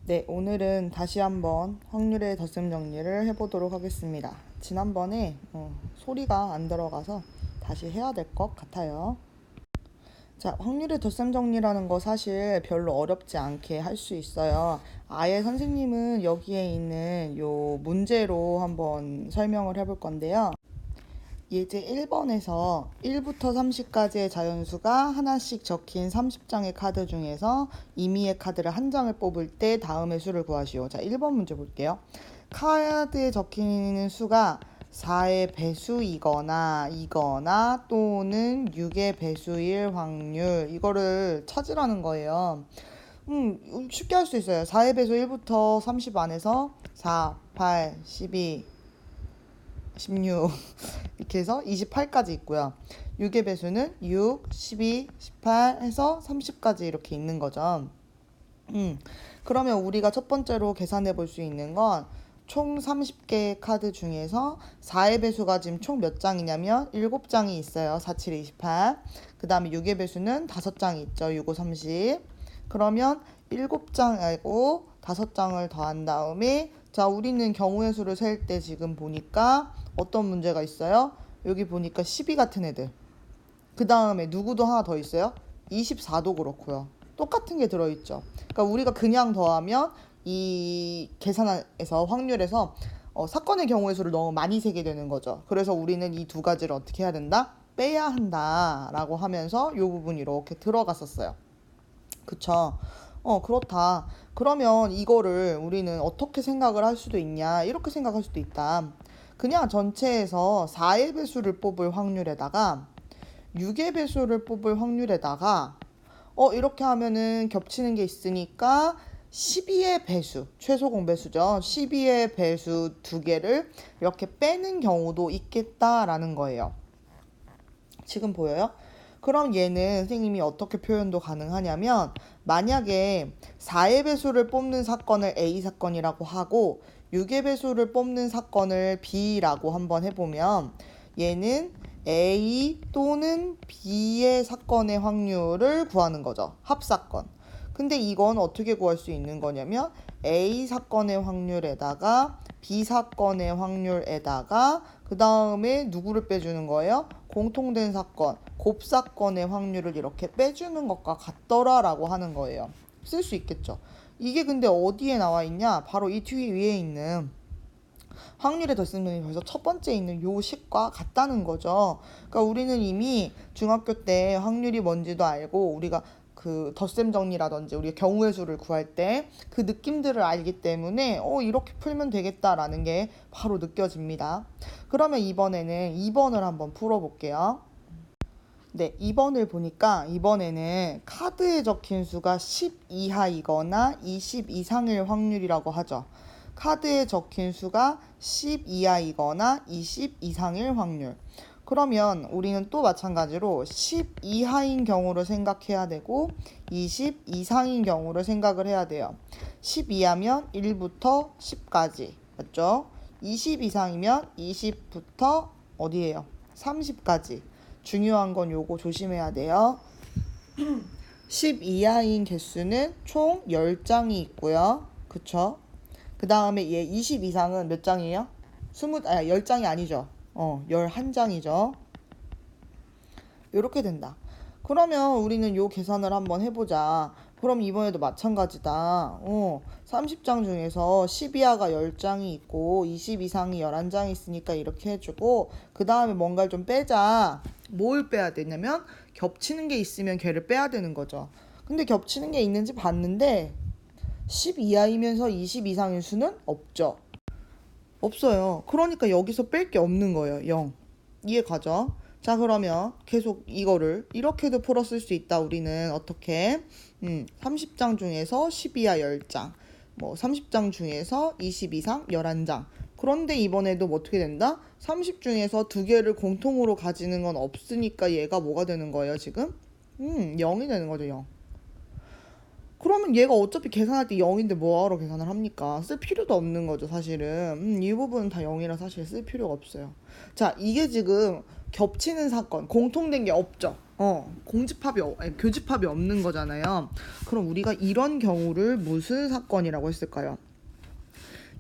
네, 오늘은 다시 한번 확률의 덧셈 정리를 해보도록 하겠습니다. 지난번에 소리가 안 들어가서 다시 해야 될 것 같아요. 자, 확률의 덧셈 정리라는 거 사실 별로 어렵지 않게 할 수 있어요. 아예 선생님은 여기에 있는 요 문제로 한번 설명을 해볼 건데요. 예제 1번에서 1부터 30까지의 자연수가 하나씩 적힌 30장의 카드 중에서 임의의 카드를 한 장을 뽑을 때 다음의 수를 구하시오. 자, 1번 문제 볼게요. 카드에 적힌 수가 4의 배수이거나 또는 6의 배수일 확률, 이거를 찾으라는 거예요. 쉽게 할 수 있어요. 4의 배수 1부터 30 안에서 4, 8, 12, 16 이렇게 해서 28까지 있고요. 6의 배수는 6, 12, 18 해서 30까지 이렇게 있는 거죠. 그러면 우리가 첫 번째로 계산해 볼 수 있는 건 총 30개의 카드 중에서 4의 배수가 지금 총 몇 장이냐면 7장이 있어요. 4, 7, 28. 그 다음에 6의 배수는 5장이 있죠. 6, 5, 30. 그러면 7장하고 5장을 더한 다음에 자, 우리는 경우의 수를 셀 때 지금 보니까 어떤 문제가 있어요? 여기 보니까 12 같은 애들. 그 다음에 누구도 하나 더 있어요? 24도 그렇고요. 똑같은 게 들어있죠. 그러니까 우리가 그냥 더하면 이 계산에서 확률에서 사건의 경우의 수를 너무 많이 세게 되는 거죠. 그래서 우리는 이 두 가지를 어떻게 해야 된다? 빼야 한다라고 하면서 이 부분이 이렇게 들어갔었어요. 그쵸? 그렇다. 그러면 이거를 우리는 어떻게 생각을 할 수도 있냐? 이렇게 생각할 수도 있다. 그냥 전체에서 4의 배수를 뽑을 확률에다가 6의 배수를 뽑을 확률에다가 이렇게 하면은 겹치는 게 있으니까 12의 배수, 최소 공배수죠. 12의 배수 두 개를 이렇게 빼는 경우도 있겠다라는 거예요. 지금 보여요? 그럼 얘는 선생님이 어떻게 표현도 가능하냐면 만약에 4의 배수를 뽑는 사건을 A 사건이라고 하고 6의 배수를 뽑는 사건을 B라고 한번 해보면 얘는 A 또는 B의 사건의 확률을 구하는 거죠. 합사건. 근데 이건 어떻게 구할 수 있는 거냐면 A 사건의 확률에다가 B 사건의 확률에다가 그 다음에 누구를 빼주는 거예요? 공통된 사건, 곱사건의 확률을 이렇게 빼주는 것과 같더라라고 하는 거예요. 쓸 수 있겠죠. 이게 근데 어디에 나와 있냐? 바로 이 뒤 위에 있는 확률의 덧셈이 벌써 첫 번째 있는 요 식과 같다는 거죠. 그러니까 우리는 이미 중학교 때 확률이 뭔지도 알고 우리가 그 덧셈 정리라든지 우리가 경우의 수를 구할 때 그 느낌들을 알기 때문에 이렇게 풀면 되겠다라는 게 바로 느껴집니다. 그러면 이번에는 2번을 한번 풀어볼게요. 네, 2번을 보니까 이번에는 카드에 적힌 수가 10 이하이거나 20 이상일 확률이라고 하죠. 카드에 적힌 수가 10 이하이거나 20 이상일 확률. 그러면 우리는 또 마찬가지로 10 이하인 경우를 생각해야 되고 20 이상인 경우를 생각을 해야 돼요. 10 이하면 1부터 10까지. 맞죠? 20 이상이면 20부터 어디예요? 30까지. 중요한 건 요거 조심해야 돼요. 10 이하인 개수는 총 10장이 있고요. 그쵸? 그 다음에 얘 20 이상은 몇 장이에요? 10장이 아니죠. 11장이죠. 이렇게 된다. 그러면 우리는 요 계산을 한번 해보자. 그럼 이번에도 마찬가지다. 30장 중에서 10 이하가 10장이 있고 20 이상이 11장이 있으니까 이렇게 해주고 그 다음에 뭔가를 좀 빼자. 뭘 빼야 되냐면 겹치는 게 있으면 걔를 빼야 되는 거죠. 근데 겹치는 게 있는지 봤는데 10 이하이면서 20 이상인 수는 없죠. 없어요. 그러니까 여기서 뺄 게 없는 거예요. 0. 이해 가죠? 자, 그러면 계속 이거를 이렇게도 풀었을 수 있다. 우리는 어떻게? 30장 중에서 10 이하 10장. 30장 중에서 20 이상 11장. 그런데 이번에도 뭐 어떻게 된다? 30 중에서 두 개를 공통으로 가지는 건 없으니까 얘가 뭐가 되는 거예요, 지금? 0이 되는 거죠, 0. 그러면 얘가 어차피 계산할 때 0인데 뭐하러 계산을 합니까? 쓸 필요도 없는 거죠, 사실은. 이 부분은 다 0이라 사실 쓸 필요가 없어요. 자, 이게 지금 겹치는 사건, 공통된 게 없죠. 아니, 교집합이 없는 거잖아요. 그럼 우리가 이런 경우를 무슨 사건이라고 했을까요?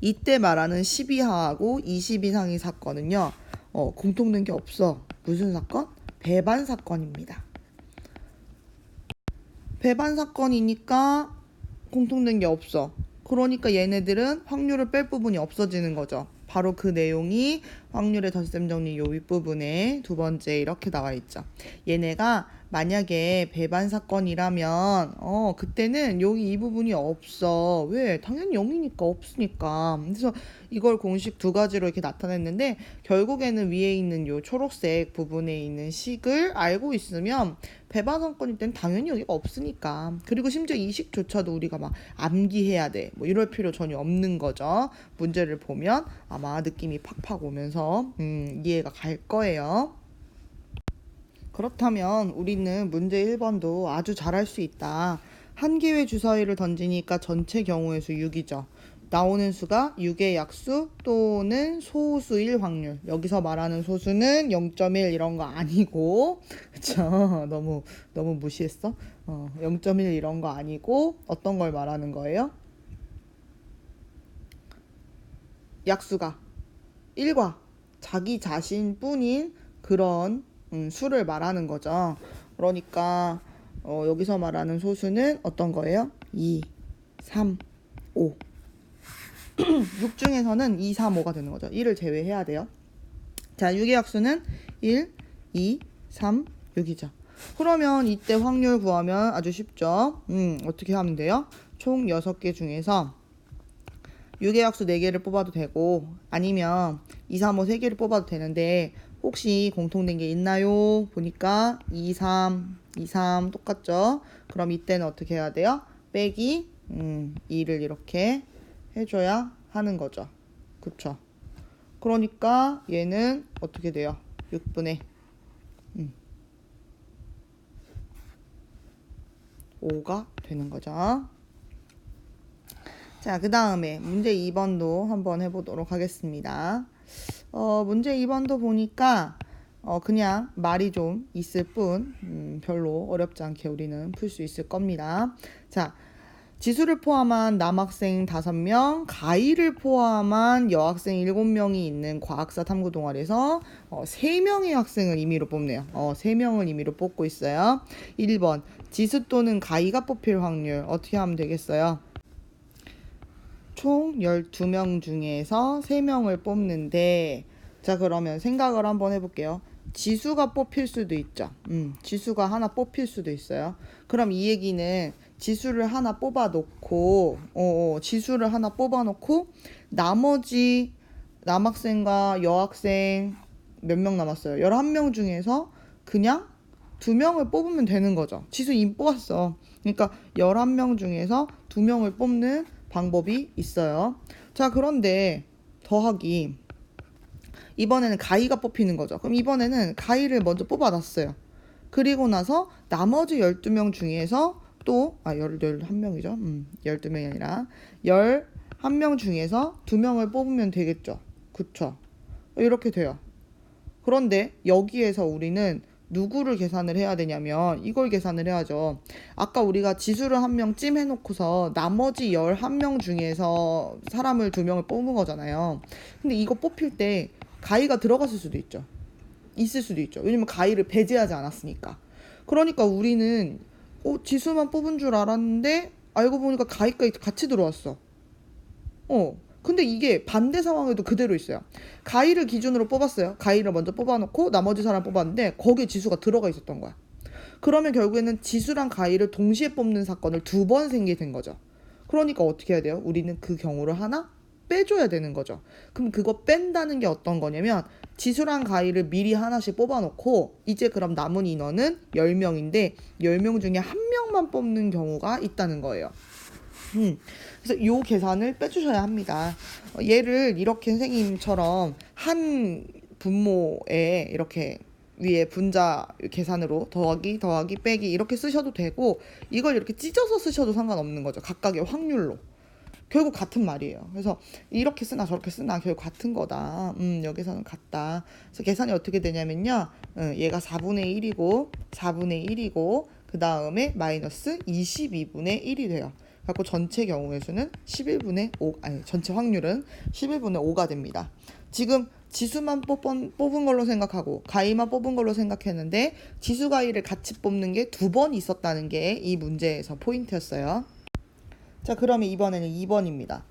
이때 말하는 10 이하하고 20 이상의 사건은요, 공통된 게 없어. 무슨 사건? 배반 사건입니다. 배반 사건이니까 공통된 게 없어. 그러니까 얘네들은 확률을 뺄 부분이 없어지는 거죠. 바로 그 내용이 확률의 덧셈 정리 요 윗부분에 두 번째 이렇게 나와 있죠. 얘네가 만약에 배반 사건이라면 그때는 여기 이 부분이 없어. 왜? 당연히 0이니까 없으니까. 그래서 이걸 공식 두 가지로 이렇게 나타냈는데 결국에는 위에 있는 요 초록색 부분에 있는 식을 알고 있으면 배반 사건일 땐 당연히 여기가 없으니까. 그리고 심지어 이 식조차도 우리가 막 암기해야 돼. 뭐 이럴 필요 전혀 없는 거죠. 문제를 보면 아마 느낌이 팍팍 오면서 이해가 갈 거예요. 그렇다면 우리는 문제 1번도 아주 잘할 수 있다. 한 개의 주사위를 던지니까 전체 경우의 수 6이죠. 나오는 수가 6의 약수 또는 소수일 확률. 여기서 말하는 소수는 0.1 이런 거 아니고, 그쵸? 너무 무시했어? 0.1 이런 거 아니고 어떤 걸 말하는 거예요? 약수가 1과 자기 자신뿐인 그런 수를 말하는 거죠. 그러니까 여기서 말하는 소수는 어떤 거예요? 2, 3, 5. 6 중에서는 2, 3, 5가 되는 거죠. 1을 제외해야 돼요. 자, 6의 약수는 1, 2, 3, 6이죠. 그러면 이때 확률 구하면 아주 쉽죠. 어떻게 하면 돼요? 총 6개 중에서 6의 약수 4개를 뽑아도 되고 아니면 2, 3, 5 3개를 뽑아도 되는데 혹시 공통된 게 있나요? 보니까 2, 3, 2, 3 똑같죠? 그럼 이때는 어떻게 해야 돼요? 빼기 2를 이렇게 해줘야 하는 거죠. 그쵸? 그러니까 얘는 어떻게 돼요? 6분의 5가 되는 거죠. 자, 그 다음에 문제 2번도 한번 해보도록 하겠습니다. 문제 2번도 보니까 그냥 말이 좀 있을 뿐 별로 어렵지 않게 우리는 풀 수 있을 겁니다. 자, 지수를 포함한 남학생 5명, 가이를 포함한 여학생 7명이 있는 과학사 탐구 동아리에서 3명의 학생을 임의로 뽑네요. 3명을 임의로 뽑고 있어요. 1번, 지수 또는 가이가 뽑힐 확률 어떻게 하면 되겠어요? 총 12명 중에서 3명을 뽑는데, 자, 그러면 생각을 한번 해볼게요. 지수가 뽑힐 수도 있죠. 지수가 하나 뽑힐 수도 있어요. 그럼 이 얘기는 지수를 하나 뽑아놓고, 지수를 하나 뽑아놓고, 나머지 남학생과 여학생 몇 명 남았어요? 11명 중에서 그냥 2명을 뽑으면 되는 거죠. 지수 이미 뽑았어. 그러니까 11명 중에서 2명을 뽑는 방법이 있어요. 자, 그런데 더하기 이번에는 가이가 뽑히는 거죠. 그럼 이번에는 가이를 먼저 뽑아놨어요. 그리고 나서 나머지 12명 중에서 또 11명이죠. 12명이 아니라 11명 중에서 2명을 뽑으면 되겠죠. 그쵸? 이렇게 돼요. 그런데 여기에서 우리는 누구를 계산을 해야 되냐면 이걸 계산을 해야죠. 아까 우리가 지수를 1명 찜해놓고서 나머지 11명 중에서 사람을 2명을 뽑은 거잖아요. 근데 이거 뽑힐 때 가위가 들어갔을 수도 있죠. 있을 수도 있죠. 왜냐면 가위를 배제하지 않았으니까. 그러니까 우리는 지수만 뽑은 줄 알았는데 알고 보니까 가위까지 같이 들어왔어. 근데 이게 반대 상황에도 그대로 있어요. 가위를 기준으로 뽑았어요. 가위를 먼저 뽑아놓고 나머지 사람 뽑았는데 거기에 지수가 들어가 있었던 거야. 그러면 결국에는 지수랑 가위를 동시에 뽑는 사건을 2번 생기게 된 거죠. 그러니까 어떻게 해야 돼요? 우리는 그 경우를 하나 빼줘야 되는 거죠. 그럼 그거 뺀다는 게 어떤 거냐면 지수랑 가위를 미리 하나씩 뽑아놓고 이제 그럼 남은 인원은 10명인데 10명 중에 1명만 뽑는 경우가 있다는 거예요. 그래서 이 계산을 빼주셔야 합니다. 얘를 이렇게 선생님처럼 한 분모에 이렇게 위에 분자 계산으로 더하기 빼기 이렇게 쓰셔도 되고 이걸 이렇게 찢어서 쓰셔도 상관없는 거죠. 각각의 확률로. 결국 같은 말이에요. 그래서 이렇게 쓰나 저렇게 쓰나 결국 같은 거다. 여기서는 같다. 그래서 계산이 어떻게 되냐면요. 얘가 4분의 1이고 4분의 1이고 그 다음에 마이너스 22분의 1이 돼요. 그래서 전체 경우의 수는 11분의 5, 아니 전체 확률은 11분의 5가 됩니다. 지금 지수만 뽑은 걸로 생각하고 가위만 뽑은 걸로 생각했는데 지수 가위를 같이 뽑는 게 2번 있었다는 게 이 문제에서 포인트였어요. 자, 그러면 이번에는 2번입니다.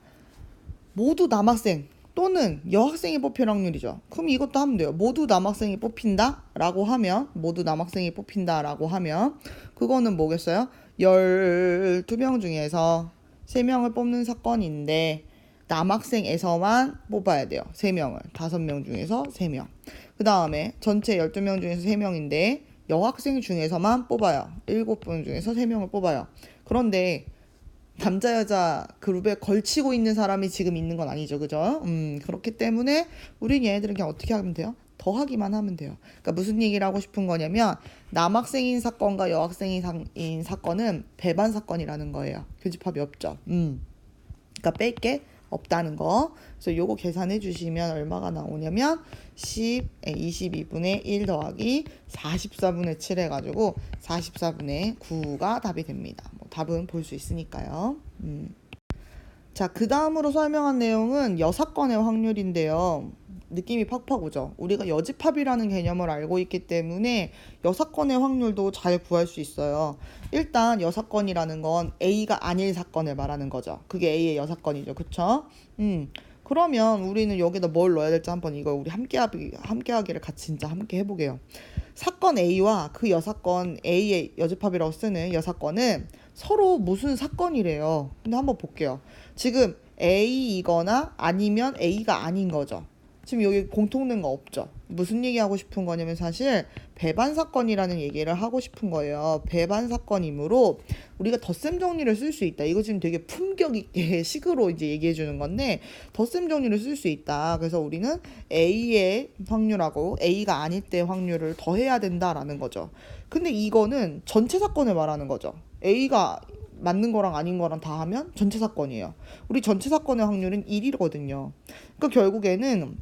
모두 남학생 또는 여학생이 뽑힐 확률이죠. 그럼 이것도 하면 돼요. 모두 남학생이 뽑힌다 라고 하면 모두 남학생이 뽑힌다 라고 하면 그거는 뭐겠어요? 12명 중에서 3명을 뽑는 사건인데 남학생에서만 뽑아야 돼요. 3명을. 5명 중에서 3명. 그 다음에 전체 12명 중에서 3명인데 여학생 중에서만 뽑아요. 7분 중에서 3명을 뽑아요. 그런데 남자 여자 그룹에 걸치고 있는 사람이 지금 있는 건 아니죠. 그죠? 그렇기 때문에 우린 얘네들은 그냥 어떻게 하면 돼요? 더하기만 하면 돼요. 그러니까 무슨 얘기를 하고 싶은 거냐면 남학생인 사건과 여학생인 사건은 배반 사건이라는 거예요. 교집합이 없죠. 그러니까 뺄 게 없다는 거. 그래서 요거 계산해 주시면 얼마가 나오냐면 22분의 1 더하기 44분의 7 해가지고 44분의 9가 답이 됩니다. 뭐 답은 볼 수 있으니까요. 자, 그 다음으로 설명한 내용은 여사건의 확률인데요. 느낌이 팍팍 오죠. 우리가 여집합이라는 개념을 알고 있기 때문에 여사건의 확률도 잘 구할 수 있어요. 일단 여사건이라는 건 A가 아닐 사건을 말하는 거죠. 그게 A의 여사건이죠. 그쵸? 그러면 우리는 여기다 뭘 넣어야 될지 한번 이거 우리 함께하기를 같이 진짜 함께 해보게요. 사건 A와 그 여사건 A의 여집합이라고 쓰는 여사건은 서로 무슨 사건이래요. 근데 한번 볼게요. 지금 A이거나 아니면 A가 아닌 거죠. 지금 여기 공통된 거 없죠. 무슨 얘기하고 싶은 거냐면 사실 배반 사건이라는 얘기를 하고 싶은 거예요. 배반 사건이므로 우리가 덧셈 정리를 쓸 수 있다. 이거 지금 되게 품격 있게 식으로 이제 얘기해 주는 건데 덧셈 정리를 쓸 수 있다. 그래서 우리는 A의 확률하고 A가 아닐 때 확률을 더해야 된다라는 거죠. 근데 이거는 전체 사건을 말하는 거죠. A가 맞는 거랑 아닌 거랑 다 하면 전체 사건이에요. 우리 전체 사건의 확률은 1이거든요. 그러니까 결국에는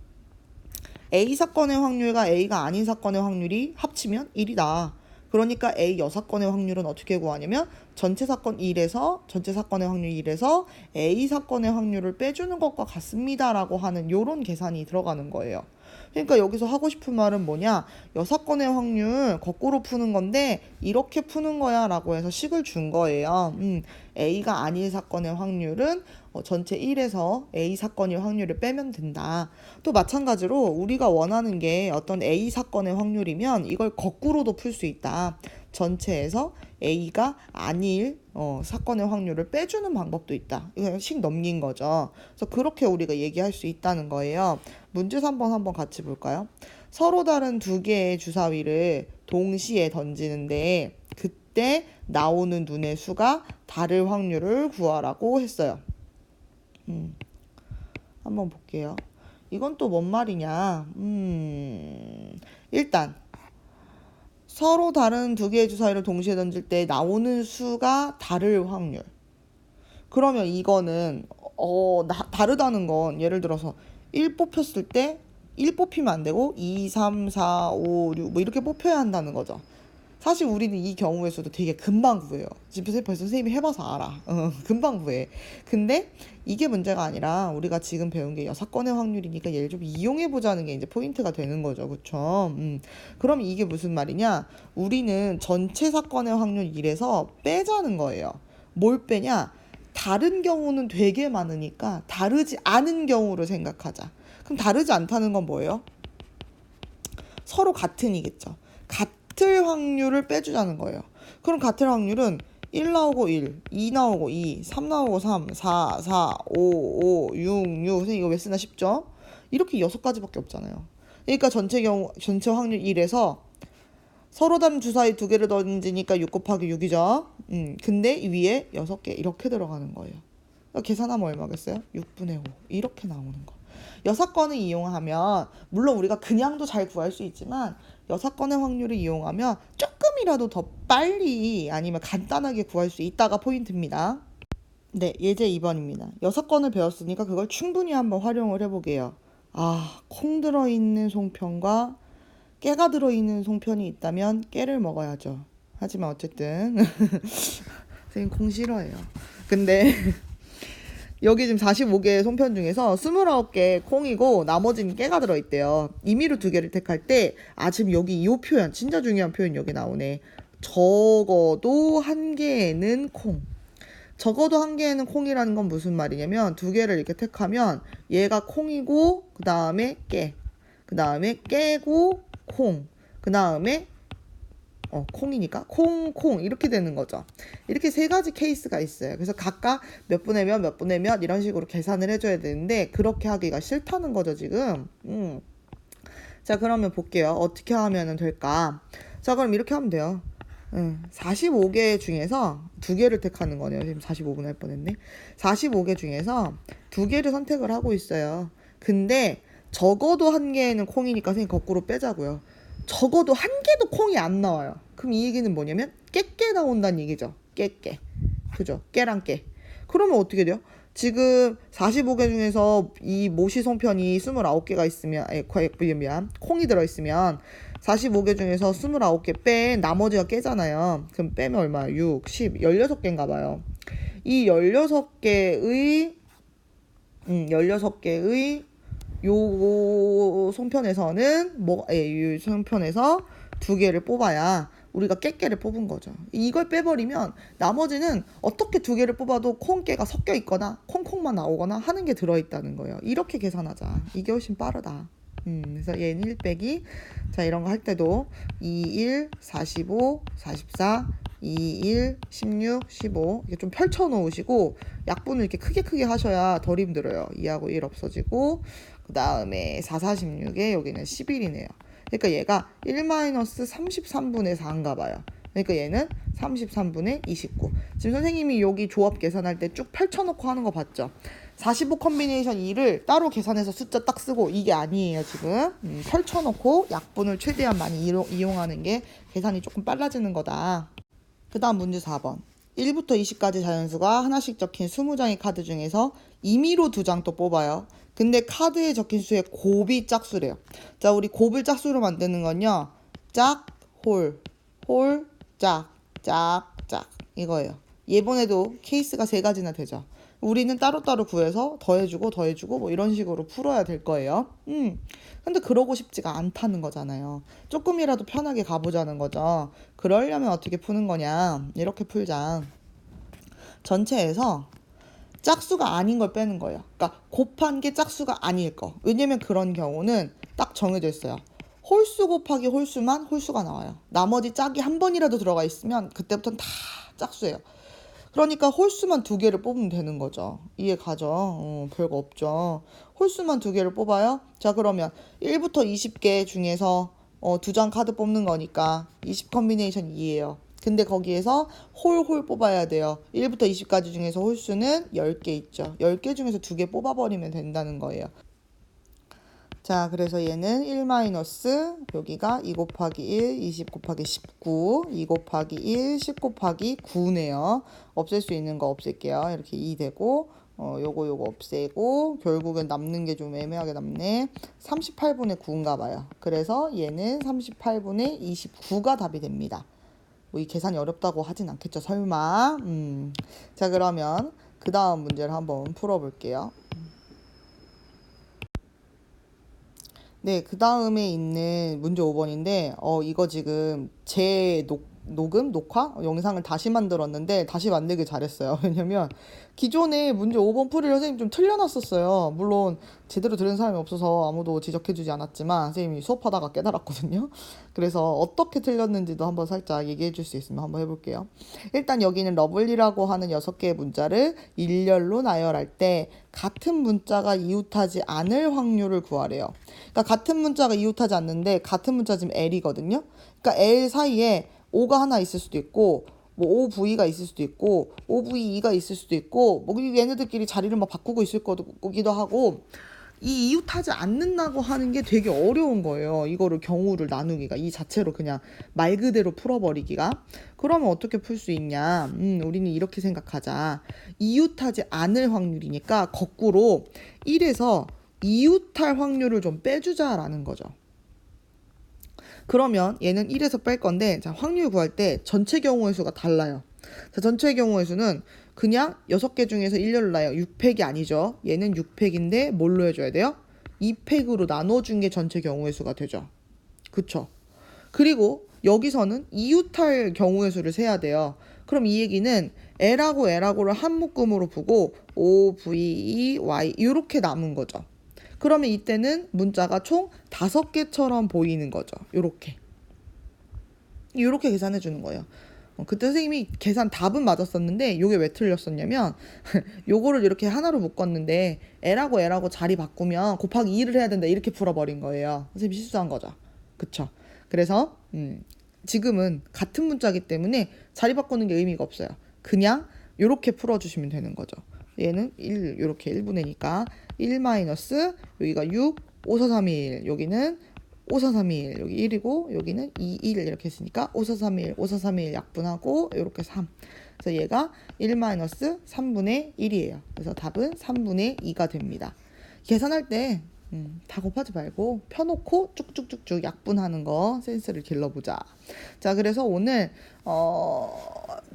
A 사건의 확률과 A가 아닌 사건의 확률이 합치면 1이다. 그러니까 A 여사건의 확률은 어떻게 구하냐면 전체 사건 1에서 전체 사건의 확률 1에서 A 사건의 확률을 빼주는 것과 같습니다라고 하는 요런 계산이 들어가는 거예요. 그러니까 여기서 하고 싶은 말은 뭐냐? 여사건의 확률 거꾸로 푸는 건데 이렇게 푸는 거야 라고 해서 식을 준 거예요. A가 아닌 사건의 확률은 전체 1에서 A 사건의 확률을 빼면 된다. 또 마찬가지로 우리가 원하는 게 어떤 A 사건의 확률이면 이걸 거꾸로도 풀 수 있다. 전체에서 A가 아닐 사건의 확률을 빼주는 방법도 있다. 이거 식 넘긴 거죠. 그래서 그렇게 우리가 얘기할 수 있다는 거예요. 문제 3번 한번 같이 볼까요? 서로 다른 두 개의 주사위를 동시에 던지는데 그때 나오는 눈의 수가 다를 확률을 구하라고 했어요. 한번 볼게요. 이건 또 뭔 말이냐? 일단 서로 다른 두 개의 주사위를 동시에 던질 때 나오는 수가 다를 확률. 그러면 이거는 다르다는 건 예를 들어서 1 뽑혔을 때 1 뽑히면 안 되고 2, 3, 4, 5, 6 뭐 이렇게 뽑혀야 한다는 거죠. 사실 우리는 이 경우에서도 되게 금방 구해요. 지금 벌써 선생님이 해봐서 알아. 금방 구해. 근데 이게 문제가 아니라 우리가 지금 배운 게 여사건의 확률이니까 얘를 좀 이용해보자는 게 이제 포인트가 되는 거죠. 그쵸? 그럼 이게 무슨 말이냐? 우리는 전체 사건의 확률 1에서 빼자는 거예요. 뭘 빼냐? 다른 경우는 되게 많으니까 다르지 않은 경우를 생각하자. 그럼 다르지 않다는 건 뭐예요? 서로 같은이겠죠. 같을 확률을 빼주자는 거예요. 그럼 같을 확률은 1 나오고 1, 2 나오고 2, 3 나오고 3, 4, 4, 5, 5, 6, 6. 선생님 이거 왜 쓰나 싶죠? 이렇게 6가지밖에 없잖아요. 그러니까 전체 확률 1에서 서로 다른 주사위 2개를 던지니까 6 곱하기 6이죠. 근데 위에 6개 이렇게 들어가는 거예요. 그러니까 계산하면 얼마겠어요? 6분의 5 이렇게 나오는 거. 여사건을 이용하면 물론 우리가 그냥도 잘 구할 수 있지만 여사건의 확률을 이용하면 조금이라도 더 빨리 아니면 간단하게 구할 수 있다가 포인트입니다. 네, 예제 2번입니다. 6건을 배웠으니까 그걸 충분히 한번 활용을 해보게요. 아, 콩 들어있는 송편과 깨가 들어있는 송편이 있다면 깨를 먹어야죠. 하지만 어쨌든 선생님 콩 싫어해요. 근데 여기 지금 45개의 송편 중에서 29개 콩이고 나머지는 깨가 들어있대요. 임의로 2개를 택할 때, 지금 여기 이 표현, 진짜 중요한 표현 여기 나오네. 적어도 1개에는 콩. 적어도 1개에는 콩이라는 건 무슨 말이냐면 2개를 이렇게 택하면 얘가 콩이고 그 다음에 깨, 그 다음에 깨고 콩, 그 다음에 콩이니까 콩 이렇게 되는 거죠. 이렇게 3가지 케이스가 있어요. 그래서 각각 몇 분의 몇 분의 몇 이런 식으로 계산을 해줘야 되는데 그렇게 하기가 싫다는 거죠 지금. 자, 그러면 볼게요. 어떻게 하면 될까? 자, 그럼 이렇게 하면 돼요. 45개 중에서 2개를 택하는 거네요. 지금 45분 할 뻔했네. 45개 중에서 2개를 선택을 하고 있어요. 근데 적어도 1개에는 콩이니까 선생님 거꾸로 빼자고요. 적어도 1개도 콩이 안 나와요. 그럼 이 얘기는 뭐냐면 깨 나온다는 얘기죠. 깨. 그죠? 깨랑 깨. 그러면 어떻게 돼요? 지금 45개 중에서 이 모시 송편이 29개가 있으면, 미안, 콩이 들어있으면 45개 중에서 29개 뺀 나머지가 깨잖아요. 그럼 빼면 얼마야? 6, 10, 16개인가 봐요. 이 16개의 요 송편에서는 이 송편에서 2개를 뽑아야 우리가 깨깨를 뽑은 거죠. 이걸 빼버리면 나머지는 어떻게 2개를 뽑아도 콩깨가 섞여 있거나 콩콩만 나오거나 하는 게 들어있다는 거예요. 이렇게 계산하자. 이게 훨씬 빠르다. 그래서 얘는 1 빼기, 자, 이런 거 할 때도 2, 1, 45, 44, 2, 1, 16, 15 이게 좀 펼쳐 놓으시고 약분을 이렇게 크게 하셔야 덜 힘들어요. 2하고 1 없어지고 그 다음에 4, 46에 여기는 11이네요. 그러니까 얘가 1-33분의 4인가 봐요. 그러니까 얘는 33분의 29. 지금 선생님이 여기 조합 계산할 때 쭉 펼쳐놓고 하는 거 봤죠? 45 컨비네이션 2를 따로 계산해서 숫자 딱 쓰고 이게 아니에요 지금. 펼쳐놓고 약분을 최대한 많이 이용하는 게 계산이 조금 빨라지는 거다. 그 다음 문제 4번. 1부터 20까지 자연수가 하나씩 적힌 20장의 카드 중에서 임의로 2장 또 뽑아요. 근데 카드에 적힌 수의 곱이 짝수래요. 자, 우리 곱을 짝수로 만드는 건요. 짝, 홀, 짝, 이거예요. 이번에도 케이스가 3가지나 되죠. 우리는 따로따로 구해서 더해주고 뭐 이런 식으로 풀어야 될 거예요. 근데 그러고 싶지가 않다는 거잖아요. 조금이라도 편하게 가보자는 거죠. 그러려면 어떻게 푸는 거냐. 이렇게 풀자. 전체에서 짝수가 아닌 걸 빼는 거예요. 그러니까 곱한 게 짝수가 아닐 거. 왜냐면 그런 경우는 딱 정해져 있어요. 홀수 곱하기 홀수만 홀수가 나와요. 나머지 짝이 한 번이라도 들어가 있으면 그때부터는 다 짝수예요. 그러니까 홀수만 2개를 뽑으면 되는 거죠. 이해 가죠? 별거 없죠. 홀수만 2개를 뽑아요. 자, 그러면 1부터 20개 중에서 2장 카드 뽑는 거니까 20 컨비네이션 2예요. 근데 거기에서 홀 뽑아야 돼요. 1부터 20까지 중에서 홀수는 10개 있죠. 10개 중에서 2개 뽑아버리면 된다는 거예요. 자, 그래서 얘는 1 마이너스 여기가 2 곱하기 1, 20 곱하기 19, 2 곱하기 1, 10 곱하기 9네요. 없앨 수 있는 거 없앨게요. 이렇게 2 되고 요거 없애고 결국엔 남는 게 좀 애매하게 남네. 38분의 9인가 봐요. 그래서 얘는 38분의 29가 답이 됩니다. 뭐 이 계산이 어렵다고 하진 않겠죠, 설마. 자, 그러면 그 다음 문제를 한번 풀어볼게요. 네, 그 다음에 있는 문제 5번인데, 이거 지금 녹화? 영상을 다시 만들었는데, 다시 만들길 잘했어요. 왜냐면, 기존에 문제 5번 풀이를 선생님 좀 틀려놨었어요. 물론, 제대로 들은 사람이 없어서 아무도 지적해주지 않았지만, 선생님이 수업하다가 깨달았거든요. 그래서 어떻게 틀렸는지도 한번 살짝 얘기해줄 수 있으면 한번 해볼게요. 일단 여기는 러블리라고 하는 6개의 문자를 일렬로 나열할 때, 같은 문자가 이웃하지 않을 확률을 구하래요. 그러니까 같은 문자가 이웃하지 않는데 같은 문자 지금 L이거든요. 그러니까 L 사이에 O가 하나 있을 수도 있고 뭐 OV가 있을 수도 있고 OVE가 있을 수도 있고 뭐 얘네들끼리 자리를 막 바꾸고 있을 거기도 하고 이 이웃하지 않는다고 하는 게 되게 어려운 거예요. 이거를 경우를 나누기가, 이 자체로 그냥 말 그대로 풀어버리기가. 그러면 어떻게 풀 수 있냐? 우리는 이렇게 생각하자. 이웃하지 않을 확률이니까 거꾸로 1에서 이웃할 확률을 좀 빼주자라는 거죠. 그러면 얘는 1에서 뺄 건데, 자, 확률 구할 때 전체 경우의 수가 달라요. 자, 전체 경우의 수는 그냥 6개 중에서 1렬을 나요. 6팩이 아니죠. 얘는 6팩인데 뭘로 해줘야 돼요? 2팩으로 나눠준 게 전체 경우의 수가 되죠. 그쵸? 그리고 여기서는 이웃할 경우의 수를 세야 돼요. 그럼 이 얘기는 L하고를 한 묶음으로 보고 O, V, E, Y 이렇게 남은 거죠. 그러면 이때는 문자가 총 5개처럼 보이는 거죠. 요렇게 계산해 주는 거예요. 그때 선생님이 계산 답은 맞았었는데 요게 왜 틀렸었냐면 요거를 이렇게 하나로 묶었는데 L하고 자리 바꾸면 곱하기 2를 해야 된다 이렇게 풀어버린 거예요. 선생님이 실수한 거죠. 그쵸? 그래서 지금은 같은 문자이기 때문에 자리 바꾸는 게 의미가 없어요. 그냥 요렇게 풀어주시면 되는 거죠. 얘는 1 요렇게 1분의니까 1 마이너스 여기가 6 5 4 3 1 여기는 5 4 3 1 여기 1이고 여기는 2 1 이렇게 했으니까 5 4 3 1 5 4 3 1 약분하고 이렇게 3. 그래서 얘가 1 마이너스 3분의 1이에요. 그래서 답은 3분의 2가 됩니다. 계산할 때 다 곱하지 말고 펴놓고 쭉쭉쭉쭉 약분하는 거 센스를 길러보자. 자, 그래서 오늘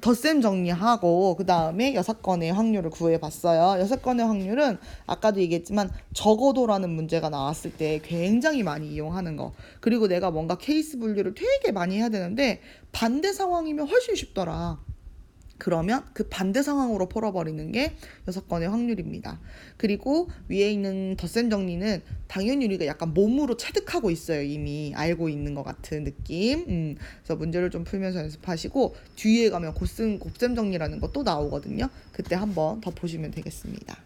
덧셈 정리하고 그 다음에 6건의 확률을 구해봤어요. 6건의 확률은 아까도 얘기했지만 적어도라는 문제가 나왔을 때 굉장히 많이 이용하는 거. 그리고 내가 뭔가 케이스 분류를 되게 많이 해야 되는데 반대 상황이면 훨씬 쉽더라. 그러면 그 반대 상황으로 풀어버리는 게 6건의 확률입니다. 그리고 위에 있는 덧셈 정리는 당연히 우리가 약간 몸으로 체득하고 있어요. 이미 알고 있는 것 같은 느낌. 그래서 문제를 좀 풀면서 연습하시고 뒤에 가면 곱셈 정리라는 것도 나오거든요. 그때 한번 더 보시면 되겠습니다.